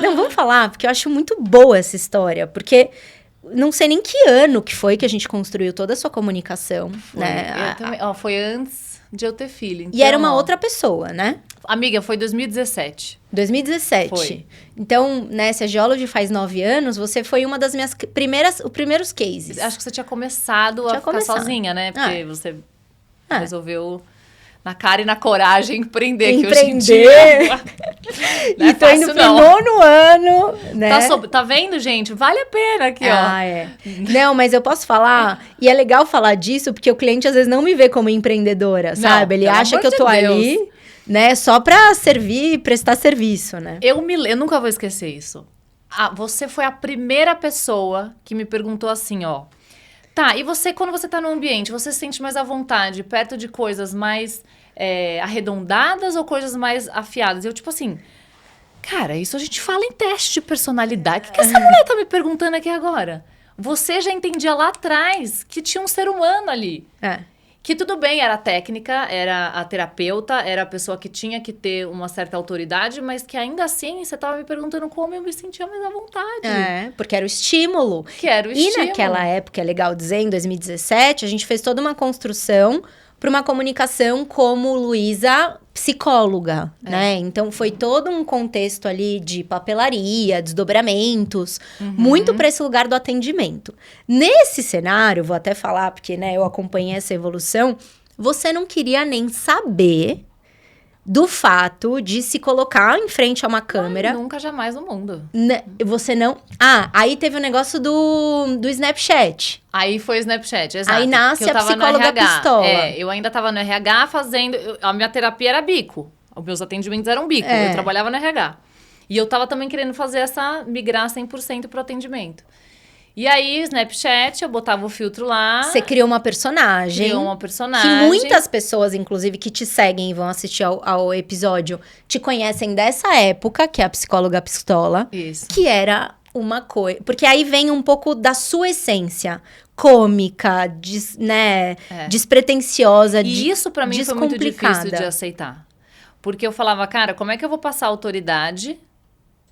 não, vamos falar, porque eu acho muito boa essa história. Porque não sei nem que ano que foi que a gente construiu toda a sua comunicação. Né? Foi antes de eu ter filho. Então, e era uma outra pessoa, né? Amiga, foi 2017. 2017. Foi. Então, né, se a Geology faz 9 anos, você foi uma das minhas primeiros cases. Acho que você tinha começado a ficar sozinha, né? Porque você resolveu, na cara e na coragem, empreender. Que hoje em dia... E tô indo pro 9º ano, né? Tá vendo, gente? Vale a pena aqui, ó. Não, mas eu posso falar... E é legal falar disso, porque o cliente às vezes não me vê como empreendedora, sabe? Ele acha que eu tô ali... Né? Só pra servir, prestar serviço, né? Eu nunca vou esquecer isso. Você foi a primeira pessoa que me perguntou assim, ó. Tá, e você, quando você tá no ambiente, você se sente mais à vontade, perto de coisas mais arredondadas ou coisas mais afiadas? Eu, tipo assim, cara, isso a gente fala em teste de personalidade. O que essa mulher tá me perguntando aqui agora? Você já entendia lá atrás que tinha um ser humano ali. Que tudo bem, era a técnica, era a terapeuta, era a pessoa que tinha que ter uma certa autoridade, mas que ainda assim você estava me perguntando como eu me sentia mais à vontade. Porque era o estímulo. E naquela época, é legal dizer, em 2017, a gente fez toda uma construção para uma comunicação como Luísa, psicóloga, né? Então, foi todo um contexto ali de papelaria, desdobramentos, muito para esse lugar do atendimento. Nesse cenário, vou até falar, porque, né, eu acompanhei essa evolução, você não queria nem saber do fato de se colocar em frente a uma câmera. Nunca, jamais no mundo. Você não... aí teve o negócio do Snapchat. Aí foi o Snapchat, exato. Aí nasce a psicóloga pistola. Eu ainda tava no RH fazendo... A minha terapia era bico. Os meus atendimentos eram bico. Eu trabalhava no RH. E eu tava também querendo fazer migrar 100% pro atendimento. E aí, Snapchat, eu botava o filtro lá. Você criou uma personagem. Criou uma personagem. Que muitas pessoas, inclusive, que te seguem e vão assistir ao episódio, te conhecem dessa época, que é a psicóloga pistola. Isso. Que era uma coisa... Porque aí vem um pouco da sua essência cômica, despretensiosa, E isso pra mim foi muito difícil de aceitar. Porque eu falava, cara, como é que eu vou passar autoridade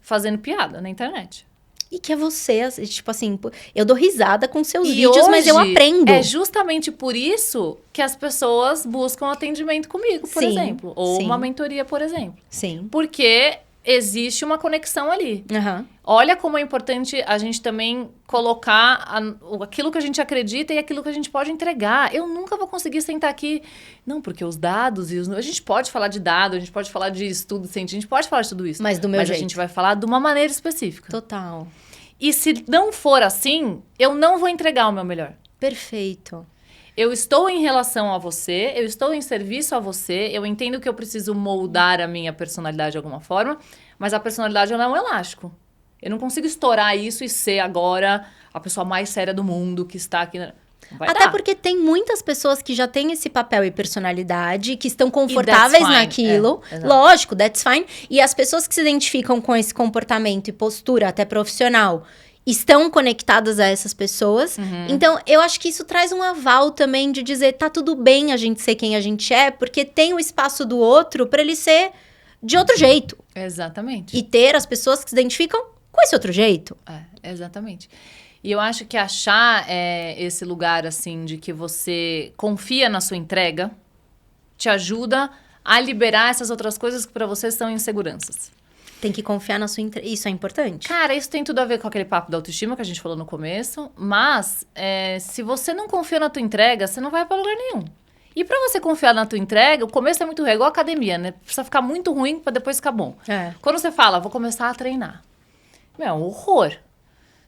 fazendo piada na internet? E que é você, tipo assim, eu dou risada com seus vídeos, hoje, mas eu aprendo. É justamente por isso que as pessoas buscam atendimento comigo, por exemplo. Ou uma mentoria, por exemplo. Sim. Porque existe uma conexão ali. Olha como é importante a gente também colocar aquilo que a gente acredita e aquilo que a gente pode entregar. Eu nunca vou conseguir sentar aqui... Não, porque os dados e a gente pode falar de dados, a gente pode falar de estudo científico, a gente pode falar de tudo isso. Mas do meu jeito. Mas a gente vai falar de uma maneira específica. Total. E se não for assim, eu não vou entregar o meu melhor. Perfeito. Eu estou em relação a você, eu estou em serviço a você, eu entendo que eu preciso moldar a minha personalidade de alguma forma, mas a personalidade ela é um elástico. Eu não consigo estourar isso e ser agora a pessoa mais séria do mundo que está aqui... Até porque tem muitas pessoas que já têm esse papel e personalidade, que estão confortáveis naquilo. Lógico, that's fine. E as pessoas que se identificam com esse comportamento e postura, até profissional, estão conectadas a essas pessoas. Então, eu acho que isso traz um aval também de dizer, tá tudo bem a gente ser quem a gente é, porque tem o espaço do outro para ele ser de outro jeito. Exatamente. E ter as pessoas que se identificam com esse outro jeito. Exatamente. E eu acho que achar esse lugar, assim, de que você confia na sua entrega, te ajuda a liberar essas outras coisas que para você são inseguranças. Tem que confiar na sua entrega. Isso é importante? Cara, isso tem tudo a ver com aquele papo da autoestima que a gente falou no começo. Mas, se você não confia na tua entrega, você não vai para lugar nenhum. E para você confiar na tua entrega, o começo é muito ruim. É igual a academia, né? Precisa ficar muito ruim para depois ficar bom. Quando você fala, vou começar a treinar. É um horror.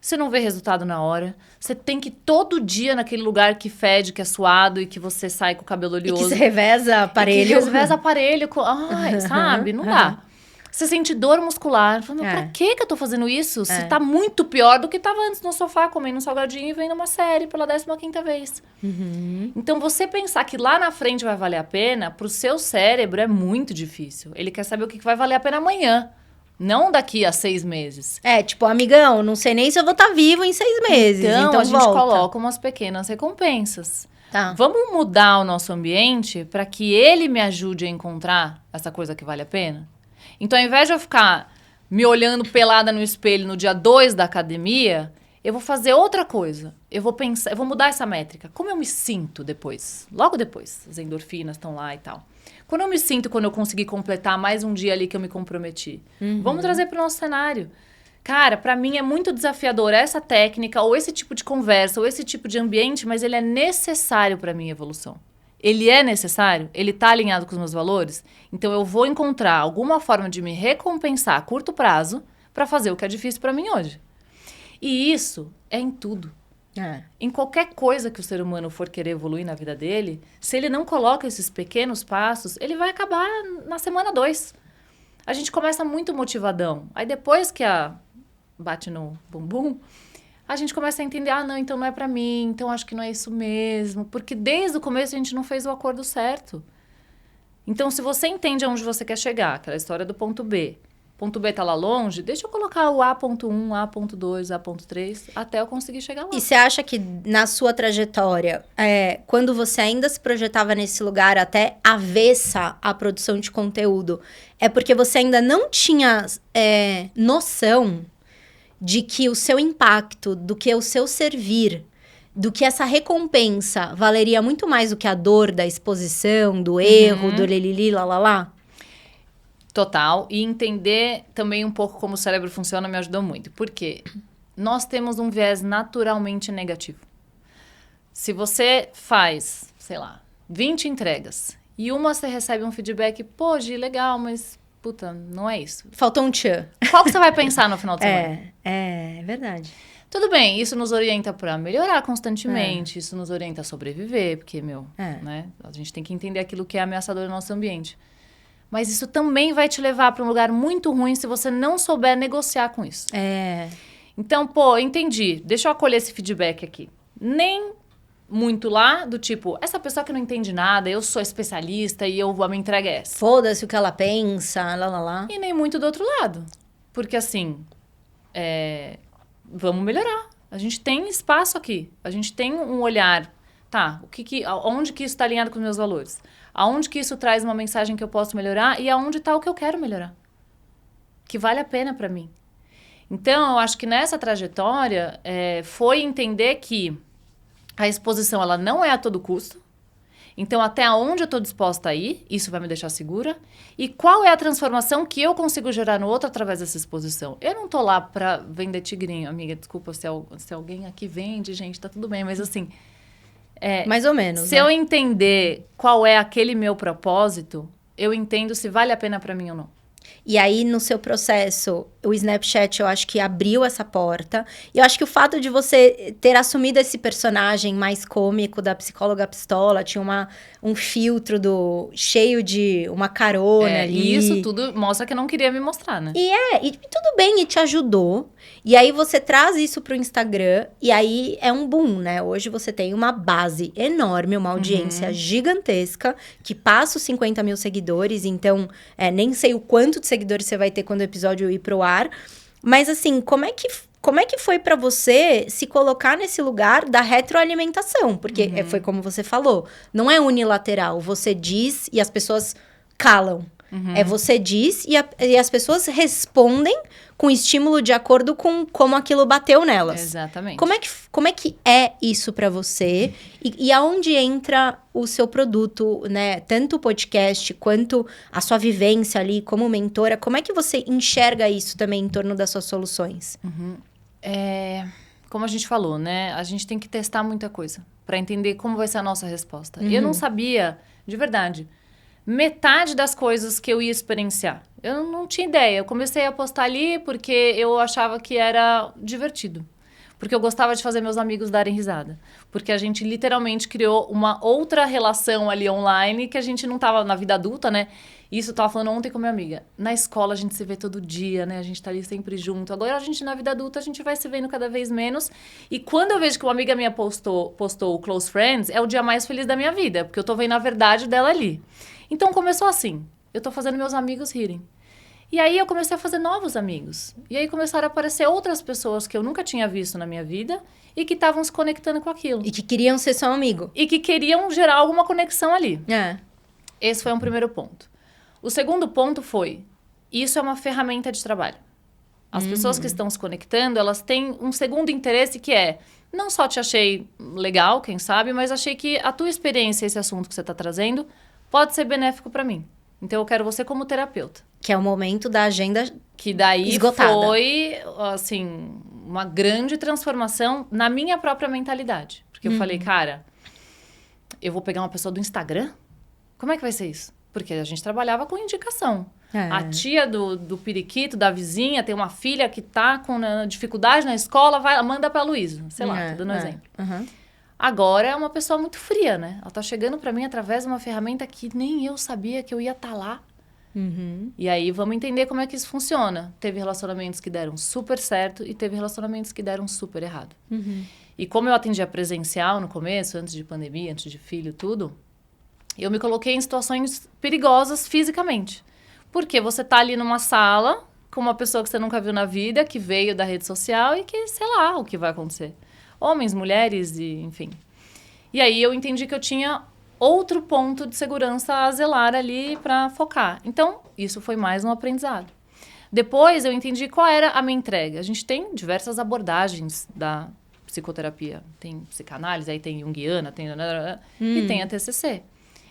Você não vê resultado na hora. Você tem que ir todo dia naquele lugar que fede, que é suado e que você sai com o cabelo oleoso. E que você reveza aparelho. Sabe? Não dá. Você sente dor muscular. Fala, pra que eu tô fazendo isso? Se tá muito pior do que tava antes no sofá, comendo um salgadinho e vendo uma série pela 15ª vez. Então, você pensar que lá na frente vai valer a pena, pro seu cérebro é muito difícil. Ele quer saber o que vai valer a pena amanhã. Não daqui a 6 meses. Tipo, amigão, não sei nem se eu vou estar vivo em 6 meses. Então a gente coloca umas pequenas recompensas. Vamos mudar o nosso ambiente para que ele me ajude a encontrar essa coisa que vale a pena? Então, ao invés de eu ficar me olhando pelada no espelho no dia 2 da academia, eu vou fazer outra coisa. Eu vou pensar, eu vou mudar essa métrica. Como eu me sinto depois? Logo depois. As endorfinas estão lá e tal. Quando eu me sinto quando eu conseguir completar mais um dia ali que eu me comprometi? Vamos trazer para o nosso cenário. Cara, para mim é muito desafiador essa técnica, ou esse tipo de conversa, ou esse tipo de ambiente, mas ele é necessário para a minha evolução. Ele é necessário? Ele está alinhado com os meus valores? Então eu vou encontrar alguma forma de me recompensar a curto prazo para fazer o que é difícil para mim hoje. E isso é em tudo. Em qualquer coisa que o ser humano for querer evoluir na vida dele, se ele não coloca esses pequenos passos, ele vai acabar na semana 2. A gente começa muito motivadão. Aí depois que bate no bumbum, a gente começa a entender, não, então não é pra mim, então acho que não é isso mesmo. Porque desde o começo a gente não fez o acordo certo. Então, se você entende aonde você quer chegar, aquela história do ponto B, ponto B tá lá longe, deixa eu colocar o A.1, A.2, A.3, até eu conseguir chegar lá. E você acha que na sua trajetória, quando você ainda se projetava nesse lugar até avessa à produção de conteúdo, é porque você ainda não tinha noção de que o seu impacto, do que o seu servir, do que essa recompensa valeria muito mais do que a dor da exposição, do erro, do lelili, lalala? Total. E entender também um pouco como o cérebro funciona me ajudou muito. Por quê? Nós temos um viés naturalmente negativo. Se você faz, sei lá, 20 entregas e uma você recebe um feedback, pô, Gi, legal, mas puta, não é isso. Faltou um tchan. Qual que você vai pensar no final de semana? É verdade. Tudo bem, isso nos orienta para melhorar constantemente, isso nos orienta a sobreviver, porque, né, a gente tem que entender aquilo que é ameaçador no nosso ambiente. Mas isso também vai te levar para um lugar muito ruim se você não souber negociar com isso. Então, pô, entendi, deixa eu acolher esse feedback aqui. Nem muito lá, do tipo, essa pessoa que não entende nada, eu sou especialista e a minha entrega é essa. Foda-se o que ela pensa, lá. E nem muito do outro lado. Porque, assim, vamos melhorar. A gente tem espaço aqui. A gente tem um olhar. Tá, onde que isso está alinhado com os meus valores? Aonde que isso traz uma mensagem que eu posso melhorar? E aonde está o que eu quero melhorar? Que vale a pena para mim. Então, eu acho que nessa trajetória, foi entender que a exposição, ela não é a todo custo. Então, até onde eu estou disposta a ir, isso vai me deixar segura. E qual é a transformação que eu consigo gerar no outro através dessa exposição? Eu não estou lá para vender tigrinho. Amiga, desculpa se alguém aqui vende, gente, tá tudo bem. Mas assim, mais ou menos. Se eu entender qual é aquele meu propósito, eu entendo se vale a pena para mim ou não. E aí, no seu processo, o Snapchat, eu acho que abriu essa porta. E eu acho que o fato de você ter assumido esse personagem mais cômico da psicóloga pistola, tinha um filtro cheio de uma carona ali. E isso tudo mostra que eu não queria me mostrar, né? E tudo bem, e te ajudou. E aí, você traz isso pro Instagram, e aí é um boom, né? Hoje você tem uma base enorme, uma audiência gigantesca, que passa os 50 mil seguidores. Então, nem sei o quanto de seguidores você vai ter quando o episódio ir pro ar. Mas, assim, como é que foi pra você se colocar nesse lugar da retroalimentação? Porque foi como você falou, não é unilateral. Você diz e as pessoas calam. Você diz e as pessoas respondem com estímulo de acordo com como aquilo bateu nelas. Exatamente. Como é que é isso pra você? E aonde entra o seu produto, né? Tanto o podcast quanto a sua vivência ali como mentora. Como é que você enxerga isso também em torno das suas soluções? Como a gente falou, né? A gente tem que testar muita coisa pra entender como vai ser a nossa resposta. E eu não sabia, de verdade, metade das coisas que eu ia experienciar. Eu não tinha ideia. Eu comecei a postar ali porque eu achava que era divertido. Porque eu gostava de fazer meus amigos darem risada. Porque a gente literalmente criou uma outra relação ali online que a gente não tava na vida adulta, né? Isso eu tava falando ontem com minha amiga. Na escola a gente se vê todo dia, né? A gente tá ali sempre junto. Agora a gente, na vida adulta, a gente vai se vendo cada vez menos. E quando eu vejo que uma amiga minha postou o Close Friends, é o dia mais feliz da minha vida. Porque eu tô vendo a verdade dela ali. Então começou assim. Eu tô fazendo meus amigos rirem. E aí eu comecei a fazer novos amigos. E aí começaram a aparecer outras pessoas que eu nunca tinha visto na minha vida e que estavam se conectando com aquilo. E que queriam ser seu amigo. E que queriam gerar alguma conexão ali. Esse foi um primeiro ponto. O segundo ponto foi, isso é uma ferramenta de trabalho. As pessoas que estão se conectando, elas têm um segundo interesse que é, não só te achei legal, quem sabe, mas achei que a tua experiência, esse assunto que você está trazendo, pode ser benéfico para mim. Então, eu quero você como terapeuta. Que é o momento da agenda que daí esgotada. Foi, assim, uma grande transformação na minha própria mentalidade. Porque eu falei, cara, eu vou pegar uma pessoa do Instagram? Como é que vai ser isso? Porque a gente trabalhava com indicação. A tia do periquito, da vizinha, tem uma filha que tá com dificuldade na escola, manda pra Luísa. Sei lá, tô dando um exemplo. Agora é uma pessoa muito fria, né? Ela tá chegando pra mim através de uma ferramenta que nem eu sabia que eu ia estar lá. E aí, vamos entender como é que isso funciona. Teve relacionamentos que deram super certo e teve relacionamentos que deram super errado. E como eu atendia presencial no começo, antes de pandemia, antes de filho, tudo, eu me coloquei em situações perigosas fisicamente. Porque você tá ali numa sala com uma pessoa que você nunca viu na vida, que veio da rede social e que, sei lá, o que vai acontecer. Homens, mulheres, e enfim. E aí eu entendi que eu tinha outro ponto de segurança a zelar ali para focar. Então, isso foi mais um aprendizado. Depois eu entendi qual era a minha entrega. A gente tem diversas abordagens da psicoterapia. Tem psicanálise, aí tem junguiana, tem... E tem a TCC.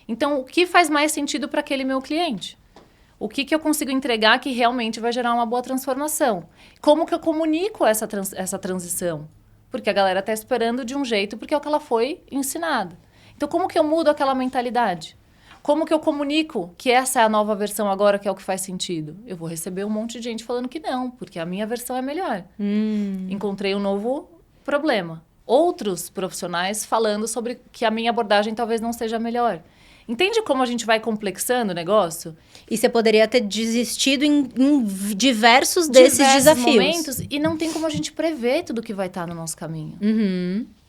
Então, o que faz mais sentido para aquele meu cliente? O que eu consigo entregar que realmente vai gerar uma boa transformação? Como que eu comunico essa transição? Porque a galera está esperando de um jeito, porque é o que ela foi ensinada. Então, como que eu mudo aquela mentalidade? Como que eu comunico que essa é a nova versão agora, que é o que faz sentido? Eu vou receber um monte de gente falando que não, porque a minha versão é melhor. Encontrei um novo problema. Outros profissionais falando sobre que a minha abordagem talvez não seja melhor. Entende como a gente vai complexando o negócio? E você poderia ter desistido em diversos desses desafios. Momentos, e não tem como a gente prever tudo que vai estar no nosso caminho.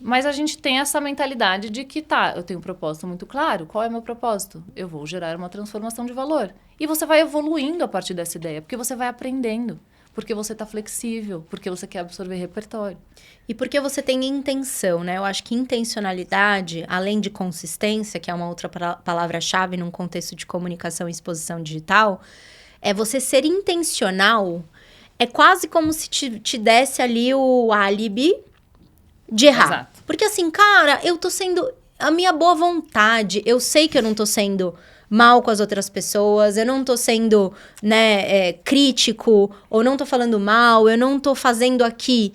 Mas a gente tem essa mentalidade de que, eu tenho um propósito muito claro. Qual é o meu propósito? Eu vou gerar uma transformação de valor. E você vai evoluindo a partir dessa ideia, porque você vai aprendendo. Porque você está flexível, porque você quer absorver repertório. E porque você tem intenção, né? Eu acho que intencionalidade, além de consistência, que é uma outra palavra-chave num contexto de comunicação e exposição digital, é você ser intencional. É quase como se te desse ali o álibi de errar. Exato. Porque assim, cara, eu tô sendo... A minha boa vontade, eu sei que eu não tô sendo... mal com as outras pessoas, eu não tô sendo, crítico, ou não tô falando mal, eu não tô fazendo aqui,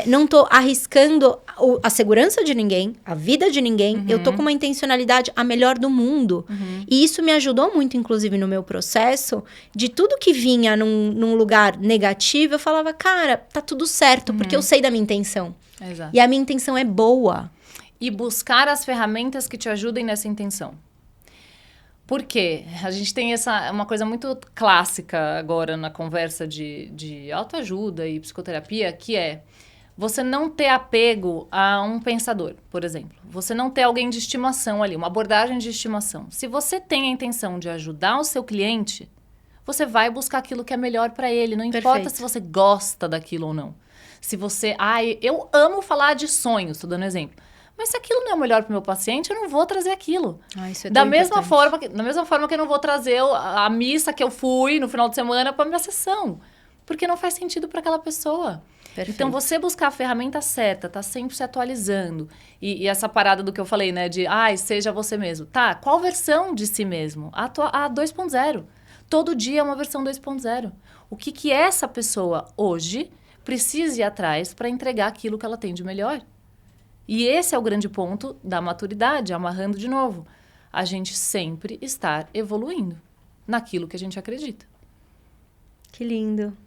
não tô arriscando a segurança de ninguém, a vida de ninguém, eu tô com uma intencionalidade a melhor do mundo. E isso me ajudou muito, inclusive, no meu processo, de tudo que vinha num lugar negativo, eu falava, cara, tá tudo certo, porque eu sei da minha intenção. Exato. E a minha intenção é boa. E buscar as ferramentas que te ajudem nessa intenção. Por quê? A gente tem uma coisa muito clássica agora na conversa de autoajuda e psicoterapia, que é você não ter apego a um pensador, por exemplo. Você não ter alguém de estimação ali, uma abordagem de estimação. Se você tem a intenção de ajudar o seu cliente, você vai buscar aquilo que é melhor para ele. Não importa se você gosta daquilo ou não. Se você... eu amo falar de sonhos, estou dando exemplo. Mas se aquilo não é o melhor para o meu paciente, eu não vou trazer aquilo. Isso é da mesma forma que eu não vou trazer a missa que eu fui no final de semana para minha sessão. Porque não faz sentido para aquela pessoa. Perfeito. Então, você buscar a ferramenta certa, tá sempre se atualizando. E essa parada do que eu falei, né? De, seja você mesmo. Tá, qual versão de si mesmo? A 2.0. Todo dia é uma versão 2.0. O que essa pessoa hoje precisa ir atrás para entregar aquilo que ela tem de melhor? E esse é o grande ponto da maturidade, amarrando de novo. A gente sempre estar evoluindo naquilo que a gente acredita. Que lindo.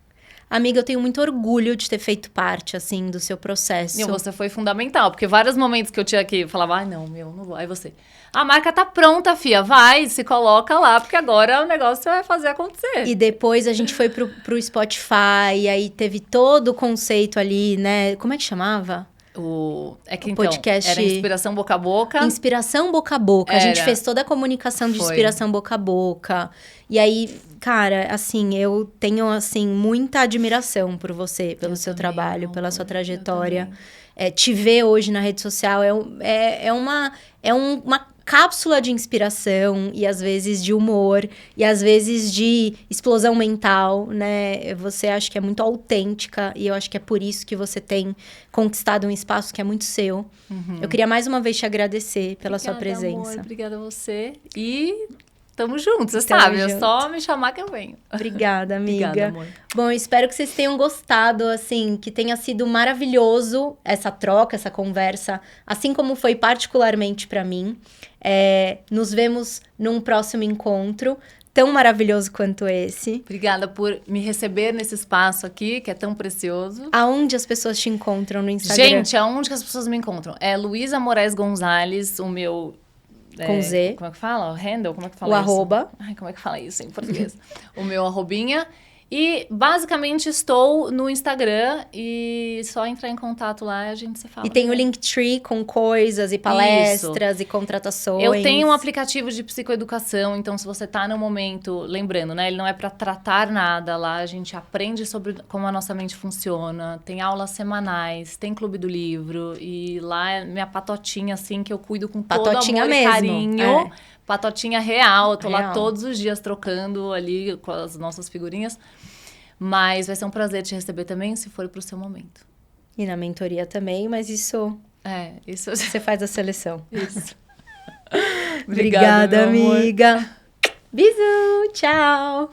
Amiga, eu tenho muito orgulho de ter feito parte, assim, do seu processo. E você foi fundamental, porque vários momentos que eu tinha que falava, não vou. Aí você, a marca tá pronta, fia, vai, se coloca lá, porque agora o negócio vai fazer acontecer. E depois a gente foi pro Spotify, e aí teve todo o conceito ali, né? Como é que chamava? Podcast era Inspiração Boca a Boca. Inspiração Boca a Boca. A gente fez toda a comunicação de Inspiração Boca a Boca. E aí, cara, assim, eu tenho, assim, muita admiração por você, pelo seu trabalho, pela sua trajetória. Te ver hoje na rede social é uma cápsula de inspiração e às vezes de humor e às vezes de explosão mental, né? Você acha que é muito autêntica e eu acho que é por isso que você tem conquistado um espaço que é muito seu. Eu queria mais uma vez te agradecer pela sua presença. Amor, obrigada a você e tamo juntos, você sabe, é só me chamar que eu venho. Obrigada, amiga. Obrigada, amor. Bom, eu espero que vocês tenham gostado, assim, que tenha sido maravilhoso essa troca, essa conversa, assim como foi particularmente pra mim. Nos vemos num próximo encontro tão maravilhoso quanto esse. Obrigada por me receber nesse espaço aqui, que é tão precioso. Aonde as pessoas te encontram no Instagram? Gente, aonde que as pessoas me encontram? É Luísa Moraes Gonzalez, o meu... Com Z. Como é que fala? O handle? Como é que fala isso? O arroba. Ai, como é que fala isso em português? O meu arrobinha. E, basicamente, estou no Instagram e só entrar em contato lá e a gente se fala. E tem o Linktree com coisas e palestras e contratações. Eu tenho um aplicativo de psicoeducação, então se você tá no momento, lembrando, né? Ele não é para tratar nada lá, a gente aprende sobre como a nossa mente funciona, tem aulas semanais, tem clube do livro e lá é minha patotinha, assim, que eu cuido com todo amor e carinho. Patotinha real, eu tô lá todos os dias trocando ali com as nossas figurinhas. Mas vai ser um prazer te receber também, se for pro seu momento. E na mentoria também, mas isso Isso. você faz a seleção. Isso. Obrigada, meu amor. amiga. Bisu, tchau.